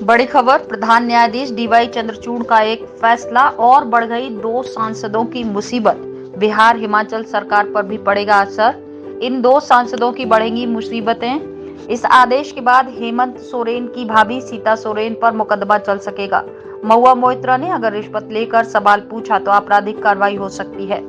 बड़ी खबर, प्रधान न्यायाधीश डीवाई चंद्रचूड़ का एक फैसला और बढ़ गई 2 सांसदों की मुसीबत। बिहार हिमाचल सरकार पर भी पड़ेगा असर। इन 2 सांसदों की बढ़ेंगी मुसीबतें। इस आदेश के बाद हेमंत सोरेन की भाभी सीता सोरेन पर मुकदमा चल सकेगा। महुआ मोइत्रा ने अगर रिश्वत लेकर सवाल पूछा तो आपराधिक कार्रवाई हो सकती है।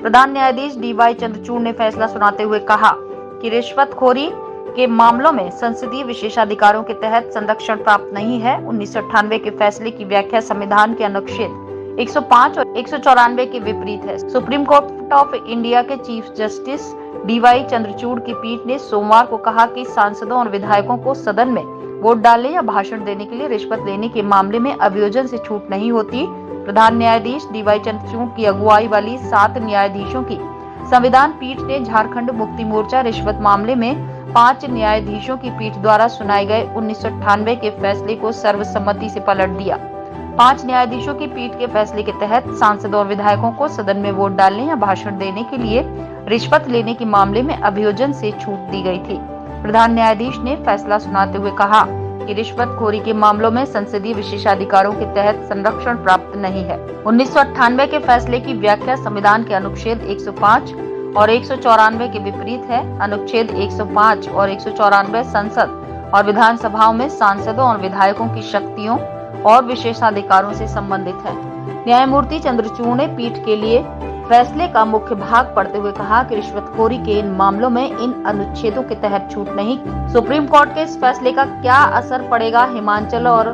प्रधान न्यायाधीश डीवाई चंद्रचूड़ ने फैसला सुनाते हुए कहा कि रिश्वतखोरी के मामलों में संसदीय विशेषाधिकारों के तहत संरक्षण प्राप्त नहीं है। 1998 के फैसले की व्याख्या संविधान के अनुच्छेद 105 और 194 के विपरीत है। सुप्रीम कोर्ट ऑफ इंडिया के चीफ जस्टिस डीवाई चंद्रचूड़ की पीठ ने सोमवार को कहा कि सांसदों और विधायकों को सदन में वोट डालने या भाषण देने के लिए रिश्वत लेने के मामले में अभियोजन से छूट नहीं होती। प्रधान न्यायाधीश डीवाई चंद्रचूड़ की अगुवाई वाली 7 न्यायाधीशों की संविधान पीठ ने झारखंड मुक्ति मोर्चा रिश्वत मामले में 5 न्यायाधीशों की पीठ द्वारा सुनाए गए 1998 के फैसले को सर्वसम्मति से पलट दिया। 5 न्यायाधीशों की पीठ के फैसले के तहत सांसदों और विधायकों को सदन में वोट डालने या भाषण देने के लिए रिश्वत लेने के मामले में अभियोजन से छूट दी गई थी। प्रधान न्यायाधीश ने फैसला सुनाते हुए कहा कि रिश्वतखोरी के मामलों में संसदीय विशेषाधिकारों के तहत संरक्षण प्राप्त नहीं है। 1998 के फैसले की व्याख्या संविधान के अनुच्छेद 105 और 194 के विपरीत है। अनुच्छेद 105 और 194 संसद और विधानसभाओं में सांसदों और विधायकों की शक्तियों और विशेषाधिकारों से संबंधित है। न्यायमूर्ति चंद्रचूड़ ने पीठ के लिए फैसले का मुख्य भाग पढ़ते हुए कहा कि रिश्वतखोरी के इन मामलों में इन अनुच्छेदों के तहत छूट नहीं। सुप्रीम कोर्ट के इस फैसले का क्या असर पड़ेगा हिमाचल और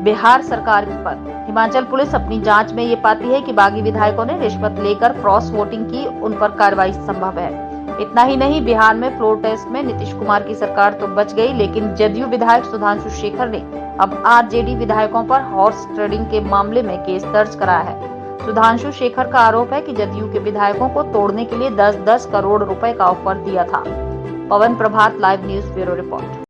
बिहार सरकार पर? हिमाचल पुलिस अपनी जांच में ये पाती है कि बागी विधायकों ने रिश्वत लेकर क्रॉस वोटिंग की, उन पर कार्रवाई संभव है। इतना ही नहीं, बिहार में फ्लोर टेस्ट में नीतीश कुमार की सरकार तो बच गई, लेकिन जदयू विधायक सुधांशु शेखर ने अब आरजेडी विधायकों पर हॉर्स ट्रेडिंग के मामले में केस दर्ज कराया है। सुधांशु शेखर का आरोप है कि जदयू के विधायकों को तोड़ने के लिए 10-10 करोड़ रुपए का ऑफर दिया था। पवन प्रभात, लाइव न्यूज ब्यूरो रिपोर्ट।